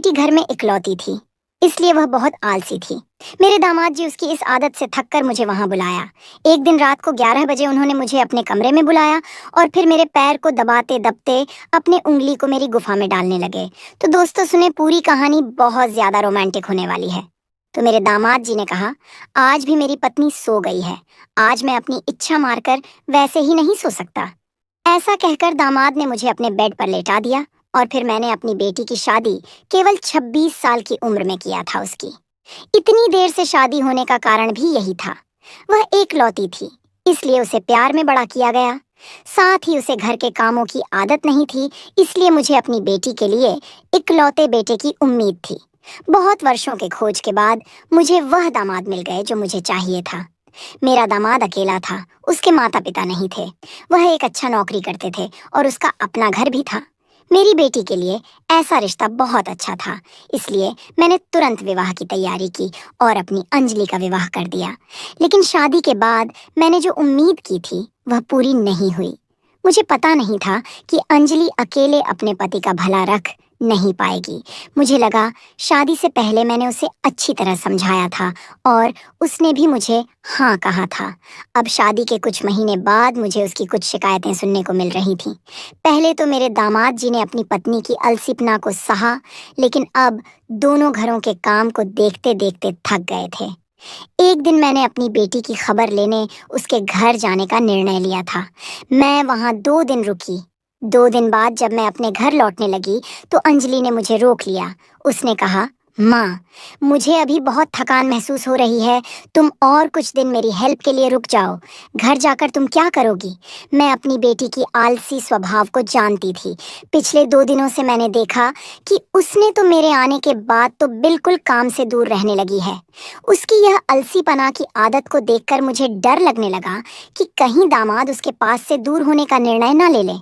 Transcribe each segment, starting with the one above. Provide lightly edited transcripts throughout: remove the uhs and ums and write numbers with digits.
बेटी घर में इकलौती थी, इसलिए वह बहुत आलसी थी। मेरे दामाद जी उसकी इस आदत से थक कर मुझे वहां बुलाया। एक दिन रात को 11 बजे उन्होंने मुझे अपने कमरे में बुलाया और फिर मेरे पैर को दबाते दबते अपने उंगली को मेरी गुफा में डालने लगे। तो दोस्तों सुने, पूरी कहानी बहुत ज्यादा रोमांटिक होने वाली है। तो मेरे दामाद जी ने कहा, आज भी मेरी पत्नी सो गई है, आज मैं अपनी इच्छा मारकर वैसे ही नहीं सो सकता। ऐसा कहकर दामाद ने मुझे अपने बेड पर लेटा दिया और फिर मैंने अपनी बेटी की शादी केवल 26 साल की उम्र में किया था उसकी। इतनी देर से शादी होने का कारण भी यही था। वह एकलौती थी, इसलिए उसे प्यार में बड़ा किया गया। साथ ही उसे घर के कामों की आदत नहीं थी, इसलिए मुझे अपनी बेटी के लिए इकलौते बेटे की उम्मीद थी। बहुत वर्षों के खोज के बाद मुझे वह दामाद मिल गए जो मुझे चाहिए था। मेरा दामाद अकेला था, उसके माता पिता नहीं थे। वह एक अच्छा नौकरी करते थे और उसका अपना घर भी था। मेरी बेटी के लिए ऐसा रिश्ता बहुत अच्छा था, इसलिए मैंने तुरंत विवाह की तैयारी की और अपनी अंजलि का विवाह कर दिया। लेकिन शादी के बाद मैंने जो उम्मीद की थी वह पूरी नहीं हुई। मुझे पता नहीं था कि अंजलि अकेले अपने पति का भला रख नहीं पाएगी। मुझे लगा शादी से पहले मैंने उसे अच्छी तरह समझाया था और उसने भी मुझे हाँ कहा था। अब शादी के कुछ महीने बाद मुझे उसकी कुछ शिकायतें सुनने को मिल रही थीं। पहले तो मेरे दामाद जी ने अपनी पत्नी की अलसीपना को सहा, लेकिन अब दोनों घरों के काम को देखते देखते थक गए थे। एक दिन मैंने अपनी बेटी की खबर लेने उसके घर जाने का निर्णय लिया था। मैं वहां 2 दिन रुकी। 2 दिन बाद जब मैं अपने घर लौटने लगी तो अंजलि ने मुझे रोक लिया। उसने कहा, माँ, मुझे अभी बहुत थकान महसूस हो रही है, तुम और कुछ दिन मेरी हेल्प के लिए रुक जाओ। घर जाकर तुम क्या करोगी? मैं अपनी बेटी की आलसी स्वभाव को जानती थी। पिछले 2 दिनों से मैंने देखा कि उसने तो मेरे आने के बाद तो बिल्कुल काम से दूर रहने लगी है। उसकी यह अलसीपना की आदत को देखकर मुझे डर लगने लगा कि कहीं दामाद उसके पास से दूर होने का निर्णय न ले ले।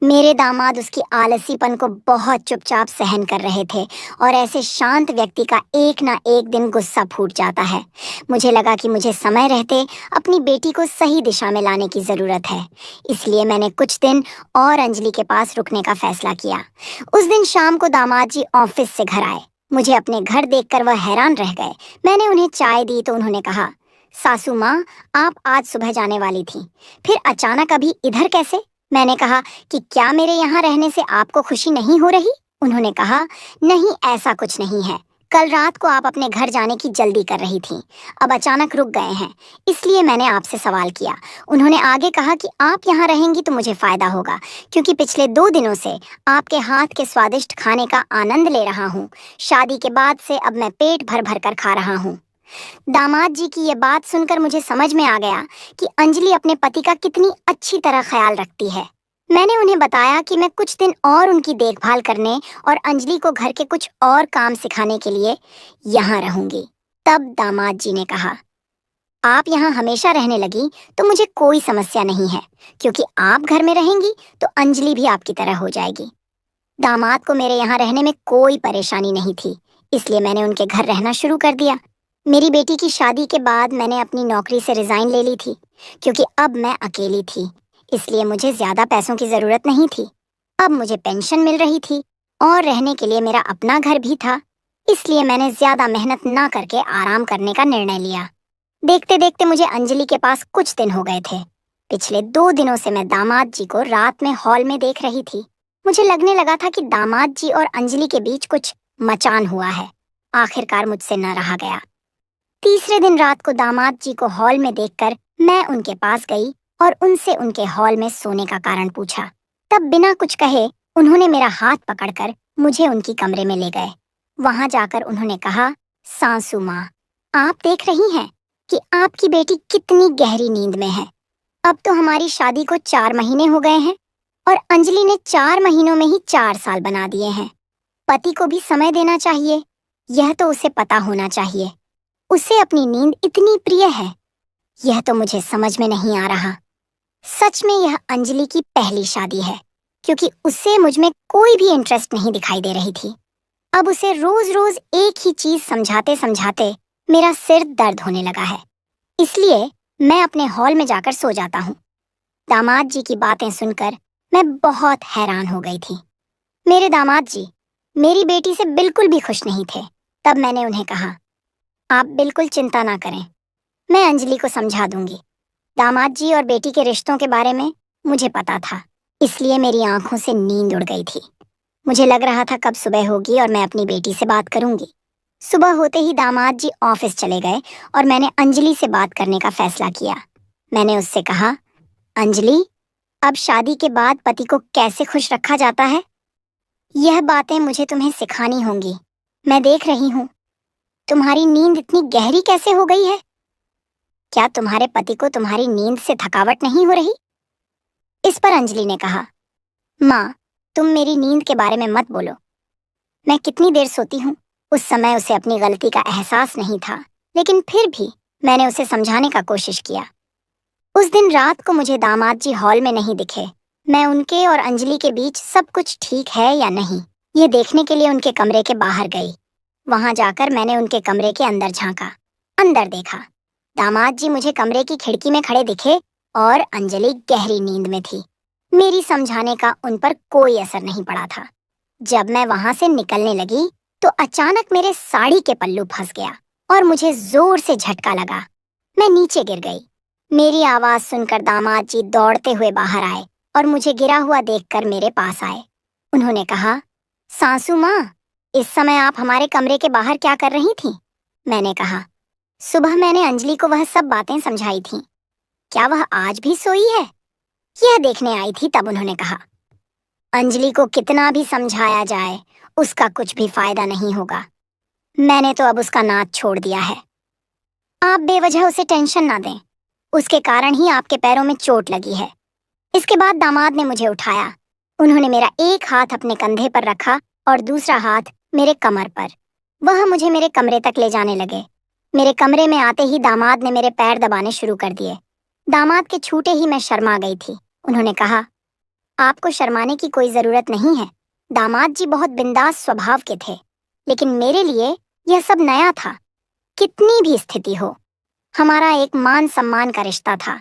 मेरे दामाद उसकी आलसीपन को बहुत चुपचाप सहन कर रहे थे और ऐसे शांत व्यक्ति का एक ना एक दिन गुस्सा फूट जाता है। मुझे लगा कि मुझे समय रहते अपनी बेटी को सही दिशा में लाने की जरूरत है, इसलिए मैंने कुछ दिन और अंजलि के पास रुकने का फैसला किया। उस दिन शाम को दामाद जी ऑफिस से घर आए। मुझे अपने घर देखकर वह हैरान रह गए। मैंने उन्हें चाय दी तो उन्होंने कहा, सासू माँ, आप आज सुबह जाने वाली थी, फिर अचानक अभी इधर कैसे? मैंने कहा कि क्या मेरे यहाँ रहने से आपको खुशी नहीं हो रही? उन्होंने कहा, नहीं, ऐसा कुछ नहीं है। कल रात को आप अपने घर जाने की जल्दी कर रही थीं, अब अचानक रुक गए हैं, इसलिए मैंने आपसे सवाल किया। उन्होंने आगे कहा कि आप यहाँ रहेंगी तो मुझे फायदा होगा, क्योंकि पिछले 2 दिनों से आपके हाथ के स्वादिष्ट खाने का आनंद ले रहा हूँ। शादी के बाद से अब मैं पेट भर भर कर खा रहा हूँ। दामाद जी की ये बात सुनकर मुझे समझ में आ गया कि अंजलि अपने पति का कितनी अच्छी तरह ख्याल रखती है। मैंने उन्हें बताया कि मैं कुछ दिन और उनकी देखभाल करने और अंजलि को घर के कुछ और काम सिखाने के लिए यहाँ रहूंगी। तब दामाद जी ने कहा, आप यहाँ हमेशा रहने लगी तो मुझे कोई समस्या नहीं है, क्योंकि आप घर में रहेंगी तो अंजलि भी आपकी तरह हो जाएगी। दामाद को मेरे यहाँ रहने में कोई परेशानी नहीं थी, इसलिए मैंने उनके घर रहना शुरू कर दिया। मेरी बेटी की शादी के बाद मैंने अपनी नौकरी से रिजाइन ले ली थी, क्योंकि अब मैं अकेली थी, इसलिए मुझे ज्यादा पैसों की जरूरत नहीं थी। अब मुझे पेंशन मिल रही थी और रहने के लिए मेरा अपना घर भी था, इसलिए मैंने ज्यादा मेहनत ना करके आराम करने का निर्णय लिया। देखते देखते मुझे अंजलि के पास कुछ दिन हो गए थे। पिछले 2 दिनों से मैं दामाद जी को रात में हॉल में देख रही थी। मुझे लगने लगा था कि दामाद जी और अंजलि के बीच कुछ मचान हुआ है। आखिरकार मुझसे न रहा गया। तीसरे दिन रात को दामाद जी को हॉल में देखकर मैं उनके पास गई और उनसे उनके हॉल में सोने का कारण पूछा। तब बिना कुछ कहे उन्होंने मेरा हाथ पकड़कर मुझे उनकी कमरे में ले गए। वहां जाकर उन्होंने कहा, सासू माँ, आप देख रही हैं कि आपकी बेटी कितनी गहरी नींद में है। अब तो हमारी शादी को 4 महीने हो गए हैं और अंजलि ने 4 महीनों में ही 4 साल बना दिए हैं। पति को भी समय देना चाहिए, यह तो उसे पता होना चाहिए। उसे अपनी नींद इतनी प्रिय है, यह तो मुझे समझ में नहीं आ रहा। सच में यह अंजलि की पहली शादी है, क्योंकि उसे मुझ में कोई भी इंटरेस्ट नहीं दिखाई दे रही थी। अब उसे रोज रोज एक ही चीज समझाते समझाते मेरा सिर दर्द होने लगा है, इसलिए मैं अपने हॉल में जाकर सो जाता हूँ। दामाद जी की बातें सुनकर मैं बहुत हैरान हो गई थी। मेरे दामाद जी, मेरी बेटी से बिल्कुल भी खुश नहीं थे। तब मैंने उन्हें कहा, आप बिल्कुल चिंता ना करें, मैं अंजलि को समझा दूंगी। दामाद जी और बेटी के रिश्तों के बारे में मुझे पता था, इसलिए मेरी आंखों से नींद उड़ गई थी। मुझे लग रहा था कब सुबह होगी और मैं अपनी बेटी से बात करूंगी। सुबह होते ही दामाद जी ऑफिस चले गए और मैंने अंजलि से बात करने का फैसला किया। मैंने उससे कहा, अंजलि, अब शादी के बाद पति को कैसे खुश रखा जाता है, यह बातें मुझे तुम्हें सिखानी होंगी। मैं देख रही हूँ तुम्हारी नींद इतनी गहरी कैसे हो गई है। क्या तुम्हारे पति को तुम्हारी नींद से थकावट नहीं हो रही? इस पर अंजलि ने कहा, माँ, तुम मेरी नींद के बारे में मत बोलो। मैं कितनी देर सोती हूँ। उस समय उसे अपनी गलती का एहसास नहीं था, लेकिन फिर भी मैंने उसे समझाने का कोशिश किया। उस दिन रात को मुझे दामाद जी हॉल में नहीं दिखे। मैं उनके और अंजलि के बीच सब कुछ ठीक है या नहीं, ये देखने के लिए उनके कमरे के बाहर गई। वहां जाकर मैंने उनके कमरे के अंदर झांका। अंदर देखा, दामाद जी मुझे कमरे की खिड़की में खड़े दिखे और अंजलि गहरी नींद में थी। मेरी समझाने का उन पर कोई असर नहीं पड़ा था। जब मैं वहां से निकलने लगी तो अचानक मेरे साड़ी के पल्लू फंस गया और मुझे जोर से झटका लगा। मैं नीचे गिर गई। मेरी आवाज सुनकर दामाद जी दौड़ते हुए बाहर आए और मुझे गिरा हुआ देखकर मेरे पास आए। उन्होंने कहा, सासू माँ, इस समय आप हमारे कमरे के बाहर क्या कर रही थीं? मैंने कहा, सुबह मैंने अंजलि को वह सब बातें समझाई थीं। क्या वह आज भी सोई है, यह देखने आई थी। तब उन्होंने कहा, अंजलि को कितना भी समझाया जाए उसका कुछ भी फायदा नहीं होगा। मैंने तो अब उसका नाच छोड़ दिया है। आप बेवजह उसे टेंशन ना दें, उसके कारण ही आपके पैरों में चोट लगी है। इसके बाद दामाद ने मुझे उठाया। उन्होंने मेरा एक हाथ अपने कंधे पर रखा और दूसरा हाथ मेरे कमर पर। वह मुझे मेरे कमरे तक ले जाने लगे। मेरे कमरे में आते ही दामाद ने मेरे पैर दबाने शुरू कर दिए। दामाद के छूटे ही मैं शर्मा गई थी। उन्होंने कहा, आपको शर्माने की कोई जरूरत नहीं है। दामाद जी बहुत बिंदास स्वभाव के थे, लेकिन मेरे लिए यह सब नया था। कितनी भी स्थिति हो, हमारा एक मान सम्मान का रिश्ता था।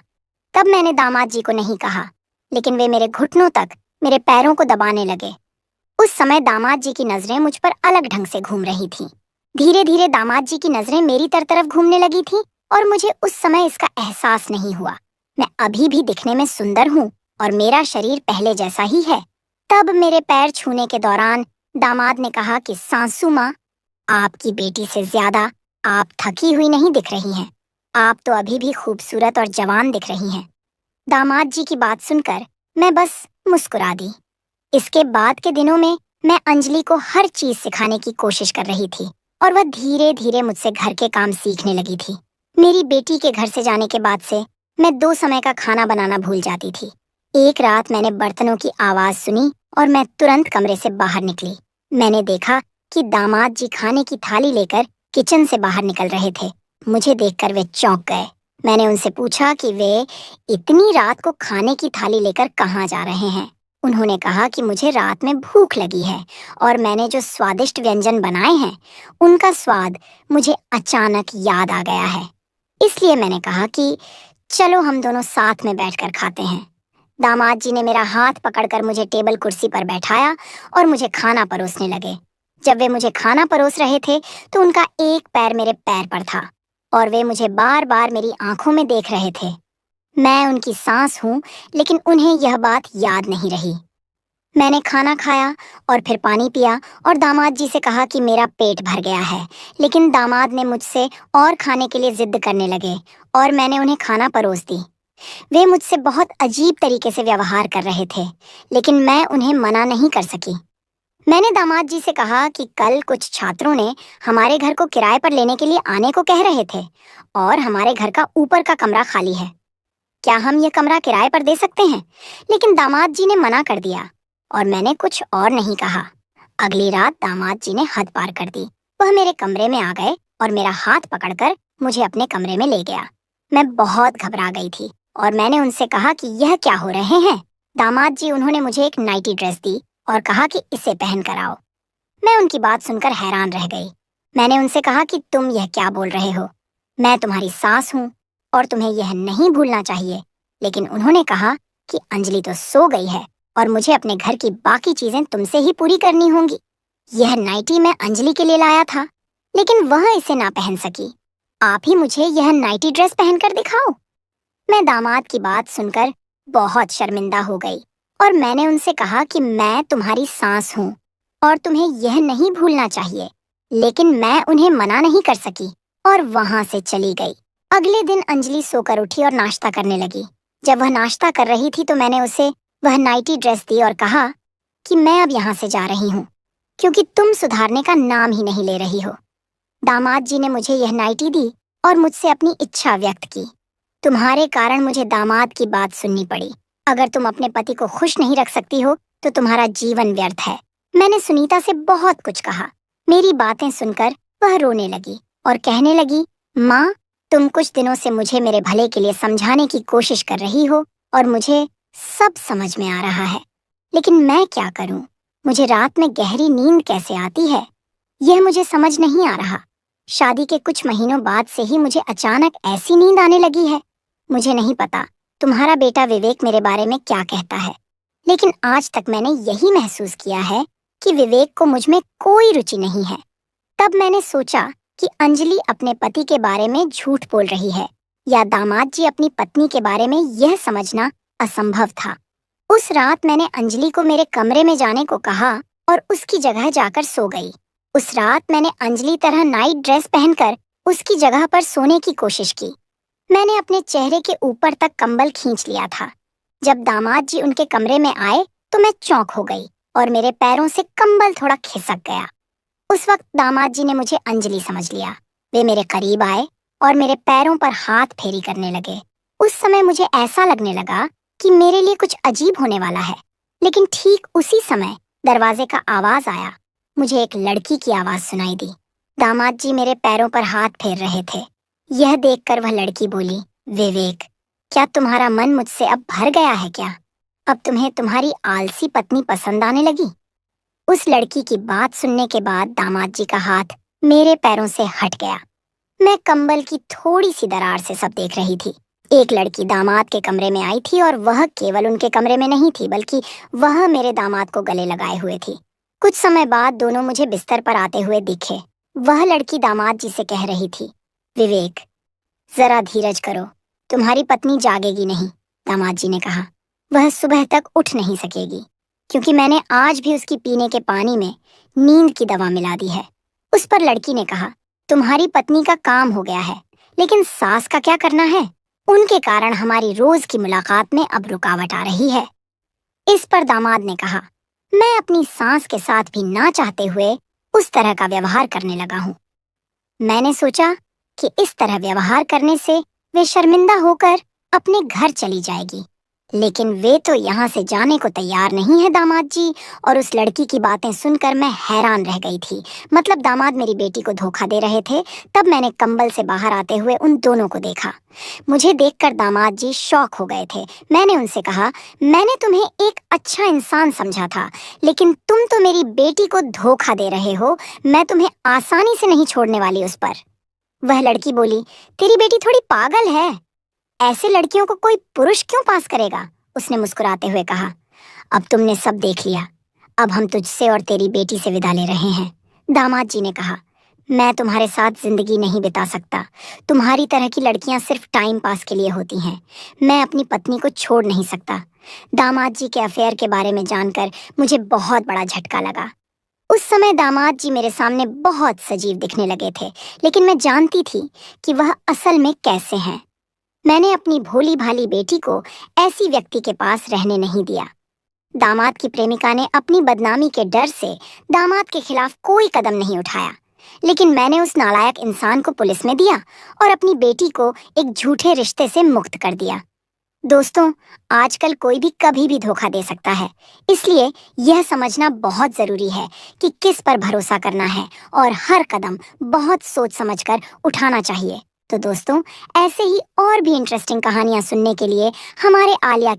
तब मैंने दामाद जी को नहीं कहा, लेकिन वे मेरे घुटनों तक मेरे पैरों को दबाने लगे। उस समय दामाद जी की नजरें मुझ पर अलग ढंग से घूम रही थीं। धीरे धीरे दामाद जी की नजरें मेरी तरफ घूमने लगी थीं और मुझे उस समय इसका एहसास नहीं हुआ। मैं अभी भी दिखने में सुंदर हूँ और मेरा शरीर पहले जैसा ही है। तब मेरे पैर छूने के दौरान दामाद ने कहा कि सासू माँ, आपकी बेटी से ज्यादा आप थकी हुई नहीं दिख रही हैं। आप तो अभी भी खूबसूरत और जवान दिख रही हैं। दामाद जी की बात सुनकर मैं बस मुस्कुरा दी। इसके बाद के दिनों में मैं अंजलि को हर चीज सिखाने की कोशिश कर रही थी और वह धीरे धीरे मुझसे घर के काम सीखने लगी थी। मेरी बेटी के घर से जाने के बाद से मैं 2 समय का खाना बनाना भूल जाती थी। एक रात मैंने बर्तनों की आवाज सुनी और मैं तुरंत कमरे से बाहर निकली। मैंने देखा कि दामाद जी खाने की थाली लेकर किचन से बाहर निकल रहे थे। मुझे देखकर वे चौंक गए। मैंने उनसे पूछा कि वे इतनी रात को खाने की थाली लेकर कहाँ जा रहे हैं। उन्होंने कहा कि मुझे रात में भूख लगी है और मैंने जो स्वादिष्ट व्यंजन बनाए हैं उनका स्वाद मुझे अचानक याद आ गया है। इसलिए मैंने कहा कि चलो हम दोनों साथ में बैठकर खाते हैं। दामाद जी ने मेरा हाथ पकड़कर मुझे टेबल कुर्सी पर बैठाया और मुझे खाना परोसने लगे। जब वे मुझे खाना परोस रहे थे तो उनका एक पैर मेरे पैर पर था और वे मुझे बार बार मेरी आंखों में देख रहे थे। मैं उनकी सांस हूँ, लेकिन उन्हें यह बात याद नहीं रही। मैंने खाना खाया और फिर पानी पिया और दामाद जी से कहा कि मेरा पेट भर गया है, लेकिन दामाद ने मुझसे और खाने के लिए जिद करने लगे और मैंने उन्हें खाना परोस दी। वे मुझसे बहुत अजीब तरीके से व्यवहार कर रहे थे, लेकिन मैं उन्हें मना नहीं कर सकी। मैंने दामाद जी से कहा कि कल कुछ छात्रों ने हमारे घर को किराए पर लेने के लिए आने को कह रहे थे और हमारे घर का ऊपर का कमरा खाली है। क्या हम ये कमरा किराए पर दे सकते हैं? लेकिन दामाद जी ने मना कर दिया और मैंने कुछ और नहीं कहा। अगली रात दामाद जी ने हद पार कर दी। वह मेरे कमरे में आ गए और मेरा हाथ पकड़कर मुझे अपने कमरे में ले गया। मैं बहुत घबरा गई थी और मैंने उनसे कहा कि यह क्या हो रहे हैं। दामाद जी उन्होंने मुझे एक नाइटी ड्रेस दी और कहा कि इसे पहन कर आओ। मैं उनकी बात सुनकर हैरान रह गई। मैंने उनसे कहा कि तुम यह क्या बोल रहे हो? मैं तुम्हारी सास हूँ और तुम्हें यह नहीं भूलना चाहिए। लेकिन उन्होंने कहा कि अंजलि तो सो गई है और मुझे अपने घर की बाकी चीजें तुमसे ही पूरी करनी होंगी। यह नाइटी मैं अंजलि के लिए लाया था, लेकिन वह इसे ना पहन सकी। आप ही मुझे यह नाइटी ड्रेस पहनकर दिखाओ। मैं दामाद की बात सुनकर बहुत शर्मिंदा हो गई और मैंने उनसे कहा कि मैं तुम्हारी सास हूँ और तुम्हें यह नहीं भूलना चाहिए। लेकिन मैं उन्हें मना नहीं कर सकी और वहां से चली गई। अगले दिन अंजलि सोकर उठी और नाश्ता करने लगी। जब वह नाश्ता कर रही थी तो मैंने उसे वह नाइटी ड्रेस दी और कहा कि मैं अब यहाँ से जा रही हूँ, क्योंकि तुम सुधारने का नाम ही नहीं ले रही हो। दामाद जी ने मुझे यह नाइटी दी और मुझसे अपनी इच्छा व्यक्त की। तुम्हारे कारण मुझे दामाद की बात सुननी पड़ी। अगर तुम अपने पति को खुश नहीं रख सकती हो तो तुम्हारा जीवन व्यर्थ है। मैंने सुनीता से बहुत कुछ कहा। मेरी बातें सुनकर वह रोने लगी और कहने लगी, माँ, तुम कुछ दिनों से मुझे मेरे भले के लिए समझाने की कोशिश कर रही हो और मुझे सब समझ में आ रहा है, लेकिन मैं क्या करूं? मुझे रात में गहरी नींद कैसे आती है, यह मुझे समझ नहीं आ रहा। शादी के कुछ महीनों बाद से ही मुझे अचानक ऐसी नींद आने लगी है। मुझे नहीं पता तुम्हारा बेटा विवेक मेरे बारे में क्या कहता है, लेकिन आज तक मैंने यही महसूस किया है कि विवेक को मुझ में कोई रुचि नहीं है। तब मैंने सोचा कि अंजलि अपने पति के बारे में झूठ बोल रही है या दामाद जी अपनी पत्नी के बारे में यह समझना असंभव था। उस रात मैंने अंजलि को मेरे कमरे में जाने को कहा और उसकी जगह जाकर सो गई। उस रात मैंने अंजलि तरह नाइट ड्रेस पहनकर उसकी जगह पर सोने की कोशिश की। मैंने अपने चेहरे के ऊपर तक कंबल खींच लिया था। जब दामाद जी उनके कमरे में आए तो मैं चौंक हो गई और मेरे पैरों से कंबल थोड़ा खिसक गया। उस वक्त दामाद जी ने मुझे अंजलि समझ लिया। वे मेरे करीब आए और मेरे पैरों पर हाथ फेरी करने लगे। उस समय मुझे ऐसा लगने लगा कि मेरे लिए कुछ अजीब होने वाला है, लेकिन ठीक उसी समय दरवाजे का आवाज आया। मुझे एक लड़की की आवाज सुनाई दी। दामाद जी मेरे पैरों पर हाथ फेर रहे थे। यह देखकर वह लड़की बोली, विवेक, क्या तुम्हारा मन मुझसे अब भर गया है क्या? अब तुम्हें तुम्हारी आलसी पत्नी पसंद आने लगी? उस लड़की की बात सुनने के बाद दामाद जी का हाथ मेरे पैरों से हट गया। मैं कंबल की थोड़ी सी दरार से सब देख रही थी। एक लड़की दामाद के कमरे में आई थी और वह केवल उनके कमरे में नहीं थी, बल्कि वह मेरे दामाद को गले लगाए हुए थी। कुछ समय बाद दोनों मुझे बिस्तर पर आते हुए दिखे। वह लड़की दामाद जी से कह रही थी, विवेक, जरा धीरज करो, तुम्हारी पत्नी जागेगी नहीं। दामाद जी ने कहा, वह सुबह तक उठ नहीं सकेगी, क्योंकि मैंने आज भी उसकी पीने के पानी में नींद की दवा मिला दी है। उस पर लड़की ने कहा, तुम्हारी पत्नी का काम हो गया है, लेकिन सास का क्या करना है? उनके कारण हमारी रोज की मुलाकात में अब रुकावट आ रही है। इस पर दामाद ने कहा, मैं अपनी सास के साथ भी ना चाहते हुए उस तरह का व्यवहार करने लगा हूँ। मैंने सोचा कि इस तरह व्यवहार करने से वे शर्मिंदा होकर अपने घर चली जाएगी, लेकिन वे तो यहाँ से जाने को तैयार नहीं है दामाद जी। और उस लड़की की बातें सुनकर मैं हैरान रह गई थी। मतलब दामाद मेरी बेटी को धोखा दे रहे थे। तब मैंने कंबल से बाहर आते हुए उन दोनों को देखा। मुझे देखकर दामाद जी शॉक हो गए थे। मैंने उनसे कहा, मैंने तुम्हें एक अच्छा इंसान समझा था, लेकिन तुम तो मेरी बेटी को धोखा दे रहे हो। मैं तुम्हें आसानी से नहीं छोड़ने वाली उस पर। वह लड़की बोली, तेरी बेटी थोड़ी पागल है, ऐसे लड़कियों को कोई पुरुष क्यों पास करेगा? उसने मुस्कुराते हुए कहा, अब तुमने सब देख लिया, अब हम तुझसे और तेरी बेटी से विदा ले रहे हैं। दामाद जी ने कहा, मैं तुम्हारे साथ जिंदगी नहीं बिता सकता। तुम्हारी तरह की लड़कियां सिर्फ टाइम पास के लिए होती हैं। मैं अपनी पत्नी को छोड़ नहीं सकता। दामाद जी के अफेयर के बारे में जानकर मुझे बहुत बड़ा झटका लगा। उस समय दामाद जी मेरे सामने बहुत सजीव दिखने लगे थे, लेकिन मैं जानती थी कि वह असल में कैसे हैं। मैंने अपनी भोली भाली बेटी को ऐसी व्यक्ति के पास रहने नहीं दिया। दामाद की प्रेमिका ने अपनी बदनामी के डर से दामाद के खिलाफ कोई कदम नहीं उठाया, लेकिन मैंने उस नालायक इंसान को पुलिस में दिया और अपनी बेटी को एक झूठे रिश्ते से मुक्त कर दिया। दोस्तों, आजकल कोई भी कभी भी धोखा दे सकता है, इसलिए यह समझना बहुत जरूरी है कि किस पर भरोसा करना है और हर कदम बहुत सोच समझकर उठाना चाहिए। तो दोस्तों, ऐसे ही और भी इंटरेस्टिंग कहानियां सुनने के लिए हमारे आलिया